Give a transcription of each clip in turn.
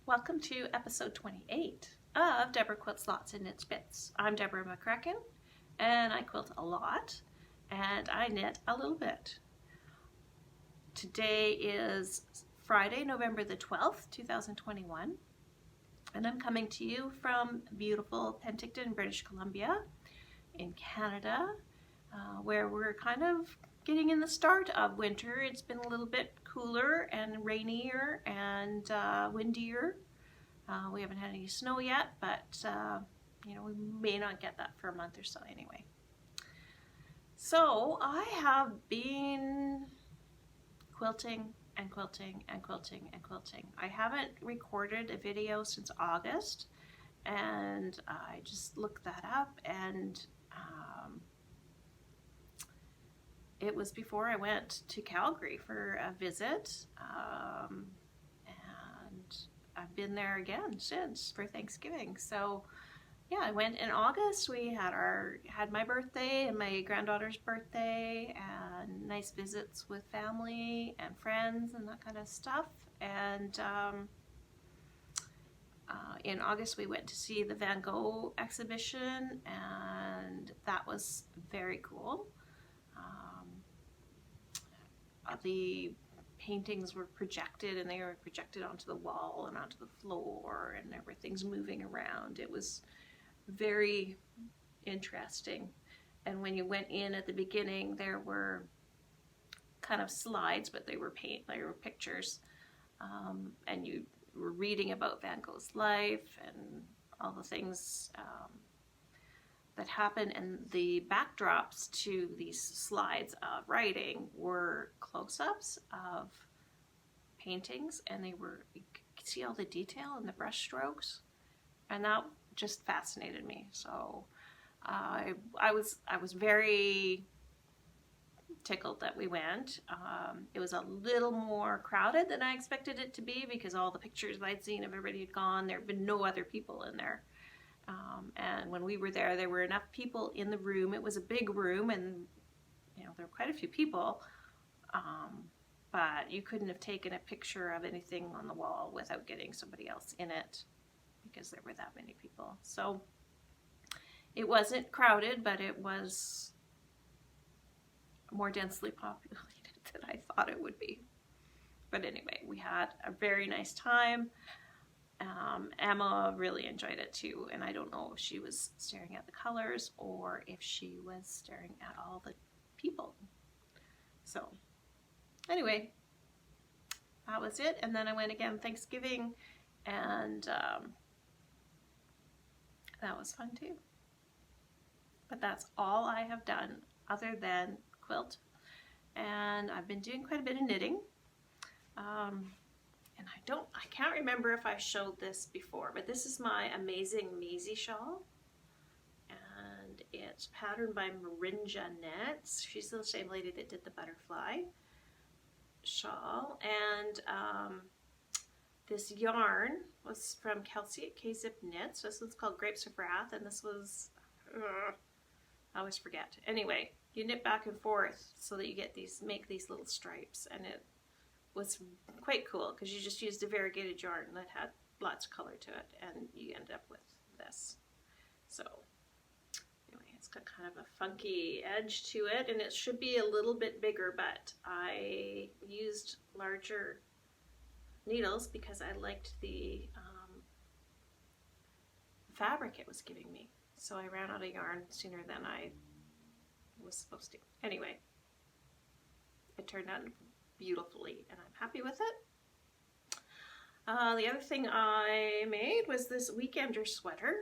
Welcome to episode 28 of Debra Quilts Lots and Knits Bits. I'm Debra McCracken, and I quilt a lot, and I knit a little bit. Today is Friday, November the 12th, 2021, and I'm coming to you from beautiful Penticton, British Columbia in Canada, where we're kind of getting in the start of winter. It's been a little bit cooler and rainier and windier. We haven't had any snow yet, but you know, we may not get that for a month or so anyway. So I have been quilting and quilting and quilting and quilting. I haven't recorded a video since August, and I just looked that up, and it was before I went to Calgary for a visit, and I've been there again since for Thanksgiving. So yeah, I went in August. We had my birthday and my granddaughter's birthday, and nice visits with family and friends and that kind of stuff. And in August we went to see the Van Gogh exhibition, and that was very cool. The paintings were projected, and they were projected onto the wall and onto the floor, and everything's moving around. It was very interesting. And when you went in at the beginning, there were kind of slides, but they were pictures, and you were reading about Van Gogh's life and all the things that happened, and the backdrops to these slides of writing were close-ups of paintings, and you could see all the detail and the brush strokes, and that just fascinated me. So I was very tickled that we went. It was a little more crowded than I expected it to be, because all the pictures I'd seen of everybody had gone. There had been no other people in there. And when we were there were enough people in the room. It was a big room, and you know, there were quite a few people, but you couldn't have taken a picture of anything on the wall without getting somebody else in it, because there were that many people. So it wasn't crowded, but it was more densely populated than I thought it would be. But anyway, we had a very nice time. Emma really enjoyed it too, and I don't know if she was staring at the colors or if she was staring at all the people. So anyway, that was it. And then I went again Thanksgiving, and that was fun too. But that's all I have done other than quilt, and I've been doing quite a bit of knitting. And I can't remember if I showed this before, but this is my amazing Maggie Shawl, and it's patterned by Marinja Knits. She's the same lady that did the butterfly shawl, and this yarn was from Kelsey at K-Zip Knits. This one's called Grapes of Wrath, and this was, I always forget. Anyway, you knit back and forth so that you get make these little stripes, and it was quite cool because you just used a variegated yarn that had lots of color to it, and you end up with this. So anyway, it's got kind of a funky edge to it, and it should be a little bit bigger, but I used larger needles because I liked the fabric it was giving me. So I ran out of yarn sooner than I was supposed to. Anyway, it turned out beautifully, and I'm happy with it. The other thing I made was this weekender sweater.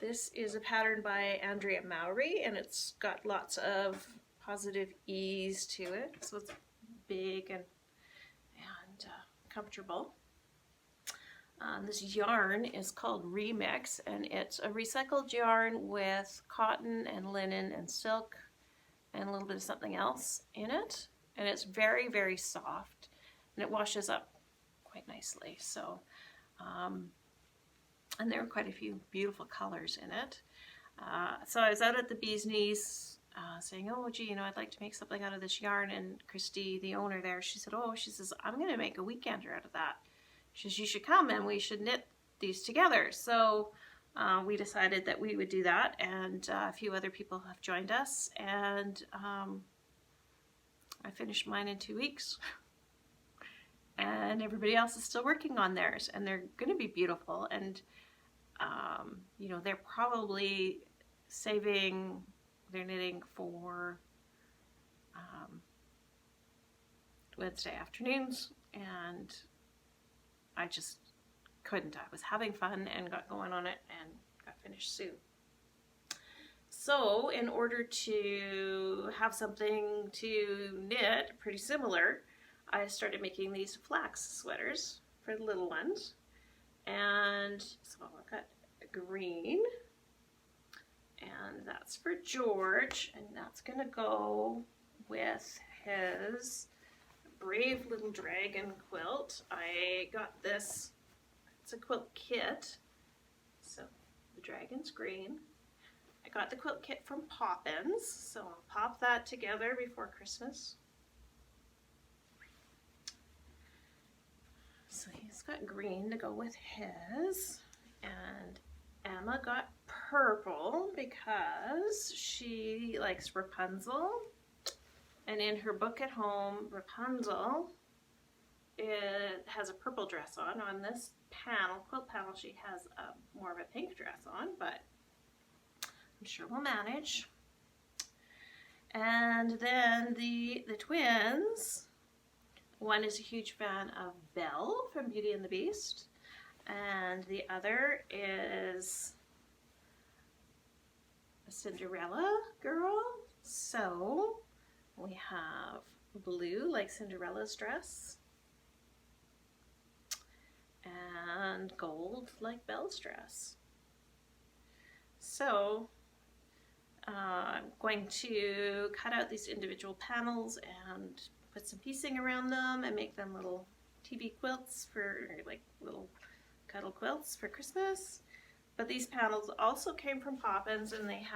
This is a pattern by Andrea Mowry, and it's got lots of positive ease to it, so it's big and comfortable. This yarn is called Remix, and it's a recycled yarn with cotton and linen and silk and a little bit of something else in it, and it's very, very soft, and it washes up quite nicely. So and there were quite a few beautiful colors in it. So I was out at the Bee's Knees saying, oh gee, you know, I'd like to make something out of this yarn, and Christy, the owner there, she said, I'm gonna make a weekender out of that. she says, you should come and we should knit these together. So we decided that we would do that, and a few other people have joined us, and I finished mine in 2 weeks. And everybody else is still working on theirs, and they're going to be beautiful. And you know, they're probably saving their knitting for Wednesday afternoons, and I just couldn't. I was having fun and got going on it and got finished soon. So in order to have something to knit pretty similar, I started making these flax sweaters for the little ones. And so I've got green, and that's for George, and that's gonna go with his Brave Little Dragon quilt. I got this, it's a quilt kit, so the dragon's green. I got the quilt kit from Poppins, so I'll pop that together before Christmas. So he's got green to go with his, and Emma got purple because she likes Rapunzel. And in her book at home, Rapunzel, it has a purple dress on. On this panel, quilt panel, she has more of a pink dress on, but I'm sure we'll manage. And then the twins, one is a huge fan of Belle from Beauty and the Beast, and the other is a Cinderella girl. So we have blue like Cinderella's dress and gold like Belle's dress. So I'm going to cut out these individual panels and put some piecing around them and make them little TV quilts, for like little cuddle quilts for Christmas. But these panels also came from Poppins, and they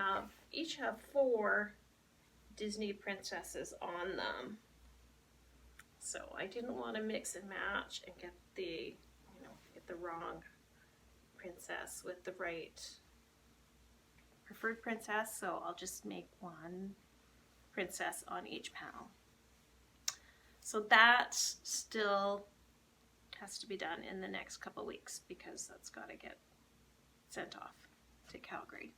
each have 4 Disney princesses on them. So I didn't want to mix and match and get the wrong princess with the right preferred princess, so I'll just make one princess on each panel. So that still has to be done in the next couple weeks because that's got to get sent off to Calgary.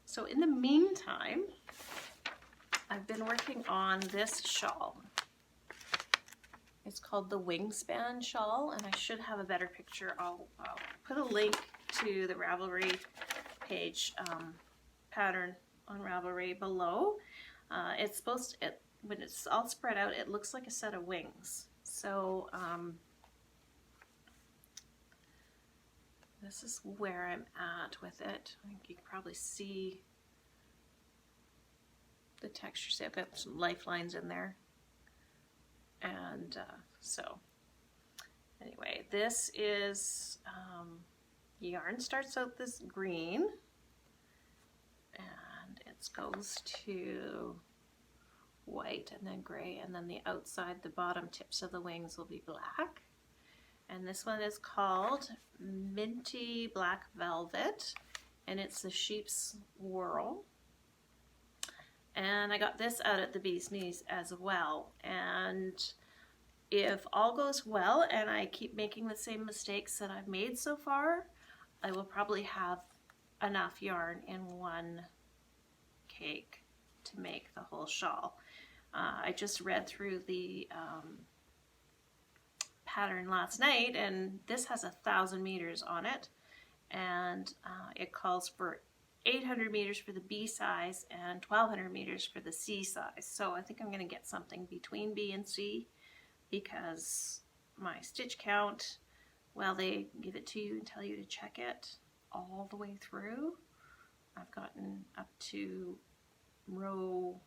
So in the meantime, I've been working on this shawl. It's called the Wingspan Shawl, and I should have a better picture. I'll put a link to the Ravelry page pattern on Ravelry below. It's supposed to, when it's all spread out, it looks like a set of wings. So this is where I'm at with it. I think you can probably see the texture. See, I've got some lifelines in there. And so anyway, this is yarn starts out this green, and it goes to white and then gray, and then the outside, the bottom tips of the wings will be black. And this one is called Minty Black Velvet, and it's the Scheepjes Whirl. And I got this out at the Bee's Knees as well. And if all goes well and I keep making the same mistakes that I've made so far, I will probably have enough yarn in one cake to make the whole shawl. I just read through the pattern last night, and this has 1,000 meters on it, and it calls for 800 meters for the B size and 1,200 meters for the C size. So I think I'm going to get something between B and C, because my stitch count, well, they give it to you and tell you to check it all the way through. I've gotten up to row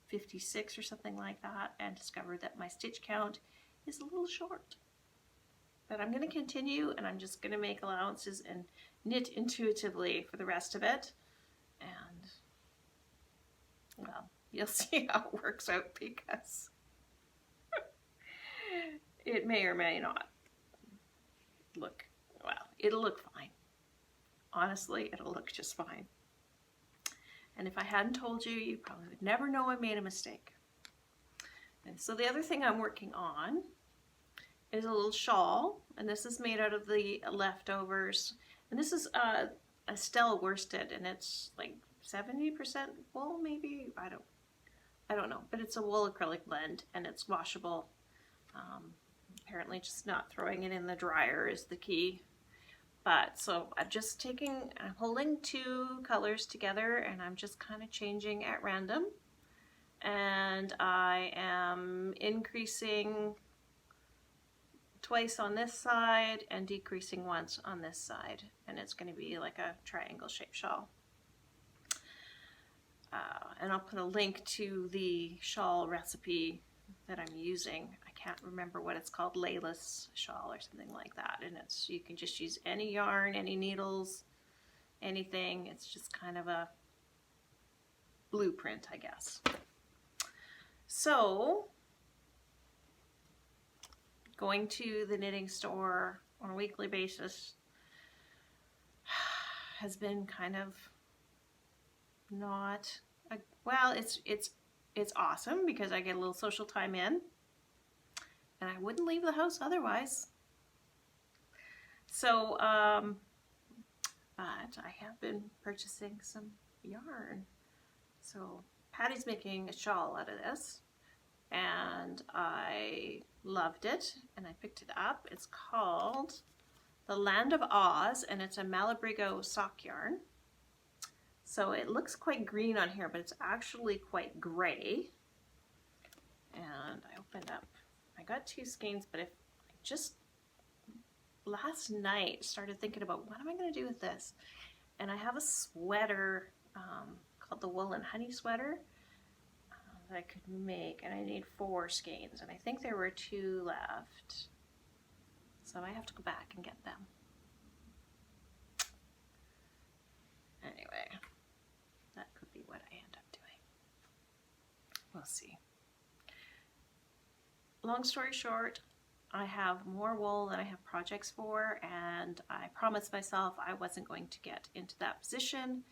56 or something like that and discovered that my stitch count is a little short. But I'm going to continue, and I'm just going to make allowances and knit intuitively for the rest of it. And, well, you'll see how it works out, because it may or may not look, well, it'll look fine. Honestly, it'll look just fine. And if I hadn't told you, you probably would never know I made a mistake. And so the other thing I'm working on is a little shawl, and this is made out of the leftovers. And this is Estelle worsted, and it's like 70% wool, maybe? I don't know, but it's a wool acrylic blend, and it's washable. Apparently just not throwing it in the dryer is the key. But so I'm holding two colors together, and I'm just kind of changing at random. And I am increasing twice on this side and decreasing once on this side. And it's going to be like a triangle shaped shawl. And I'll put a link to the shawl recipe that I'm using. I can't remember what it's called, Layla's shawl or something like that. And you can just use any yarn, any needles, anything. It's just kind of a blueprint, I guess. So, going to the knitting store on a weekly basis has been kind of not well, it's awesome because I get a little social time in, and I wouldn't leave the house otherwise. So but I have been purchasing some yarn. So Patty's making a shawl out of this, and I loved it, and I picked it up. It's called The Land of Oz, and it's a Malabrigo sock yarn. So it looks quite green on here, but it's actually quite gray. And I opened up, I got two skeins, but if I just last night started thinking about what am I going to do with this? And I have a sweater called the Wool and Honey sweater that I could make, and I need 4 skeins, and I think there were 2 left. So I have to go back and get them. Anyway, that could be what I end up doing. We'll see. Long story short, I have more wool than I have projects for, and I promised myself I wasn't going to get into that position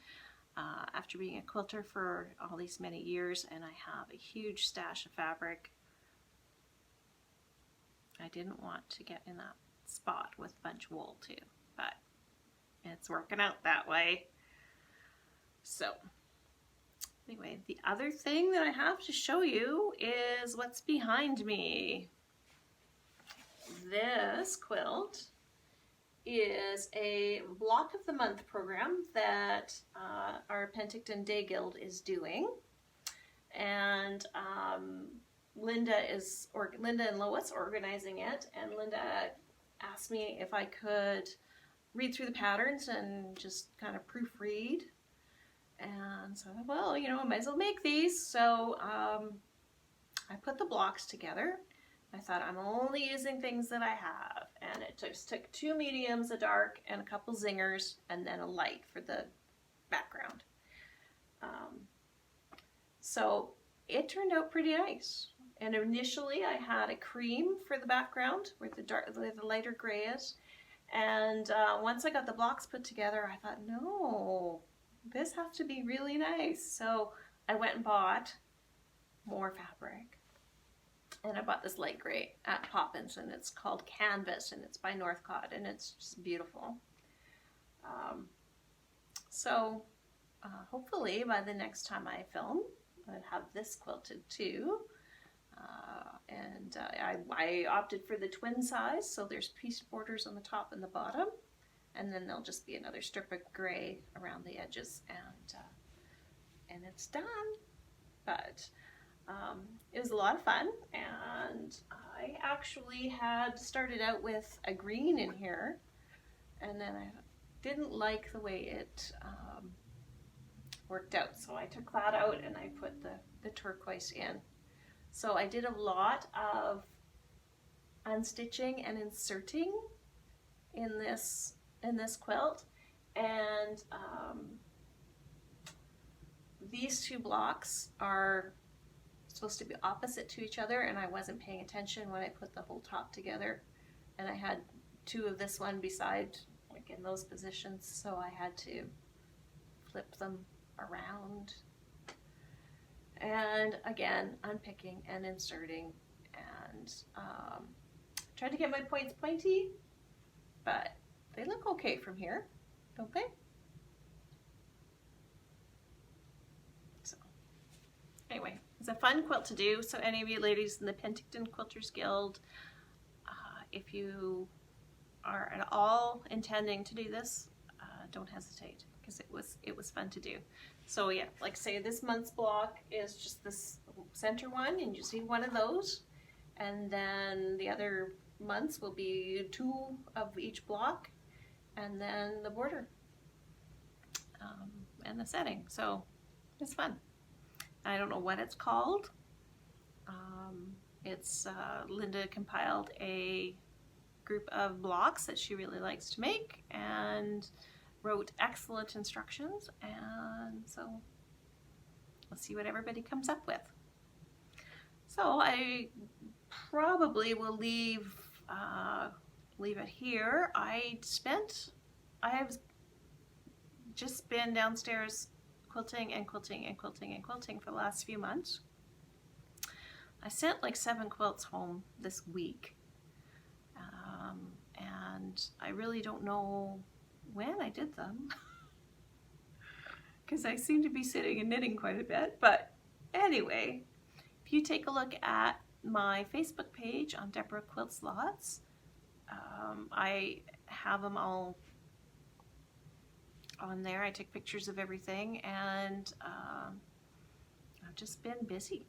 after being a quilter for all these many years, and I have a huge stash of fabric. I didn't want to get in that spot with a bunch of wool too, but it's working out that way. So anyway, the other thing that I have to show you is what's behind me. This quilt is a block of the month program that our Penticton Day Guild is doing, and Linda and Lois organizing it, and Linda asked me if I could read through the patterns and just kind of proofread. And so I thought, well, you know, I might as well make these. So I put the blocks together. I thought I'm only using things that I have, and it just took 2 mediums, a dark, and a couple zingers, and then a light for the background. So it turned out pretty nice. And initially I had a cream for the background where the lighter gray is. And once I got the blocks put together, I thought, no, this has to be really nice. So I went and bought more fabric. And I bought this light gray at Poppins, and it's called Canvas, and it's by Northcott, and it's just beautiful. So hopefully by the next time I film, I'll have this quilted too. I opted for the twin size, so there's piece borders on the top and the bottom, and then there'll just be another strip of gray around the edges, and it's done. But it was a lot of fun, and I actually had started out with a green in here, and then I didn't like the way it worked out, so I took that out and I put the turquoise in. So I did a lot of unstitching and inserting in this quilt, and these 2 blocks are supposed to be opposite to each other, and I wasn't paying attention when I put the whole top together, and I had two of this one beside, like in those positions, so I had to flip them around. And again, unpicking and inserting, and tried to get my points pointy, but they look okay from here, don't they? So anyway, it's a fun quilt to do. So any of you ladies in the Penticton Quilters Guild, if you are at all intending to do this, don't hesitate, because it was fun to do. So yeah, like say this month's block is just this center one, and you see one of those, and then the other months will be two of each block, and then the border and the setting. So it's fun. I don't know what it's called. It's Linda compiled a group of blocks that she really likes to make, and wrote excellent instructions, and so let's see what everybody comes up with. So I probably will leave it here. I have just been downstairs quilting and quilting and quilting and quilting for the last few months. I sent like 7 quilts home this week, and I really don't know when I did them, because I seem to be sitting and knitting quite a bit. But anyway, if you take a look at my Facebook page on Debra Quilts Lots, I have them all on there. I take pictures of everything, and I've just been busy.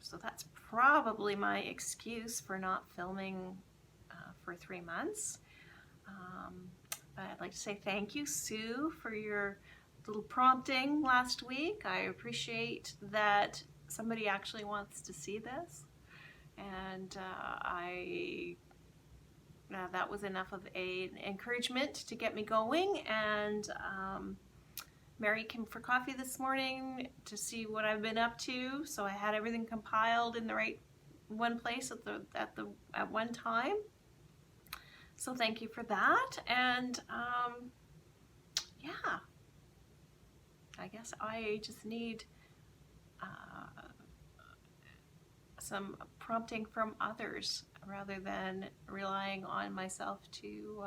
So that's probably my excuse for not filming for 3 months. But I'd like to say thank you, Sue, for your little prompting last week. I appreciate that somebody actually wants to see this, and that was enough of an encouragement to get me going. And Mary came for coffee this morning to see what I've been up to, so I had everything compiled in the right one place at one time. So thank you for that. And yeah, I guess I just need some prompting from others rather than relying on myself to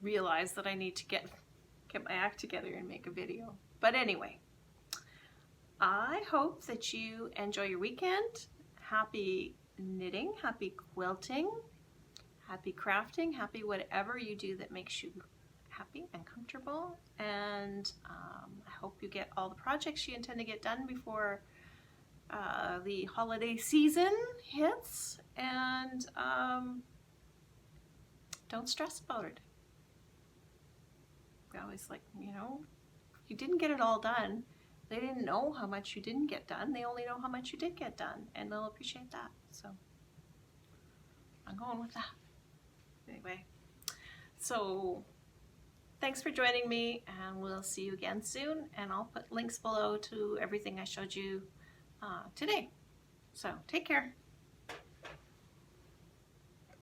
realize that I need to get my act together and make a video. But anyway, I hope that you enjoy your weekend. Happy knitting, happy quilting, happy crafting, happy whatever you do that makes you happy and comfortable. And I hope you get all the projects you intend to get done before the holiday season hits. And don't stress about it. I always like, if you didn't get it all done, they didn't know how much you didn't get done. They only know how much you did get done, and they'll appreciate that. So I'm going with that. Anyway, so thanks for joining me, and we'll see you again soon. And I'll put links below to everything I showed you today. So take care.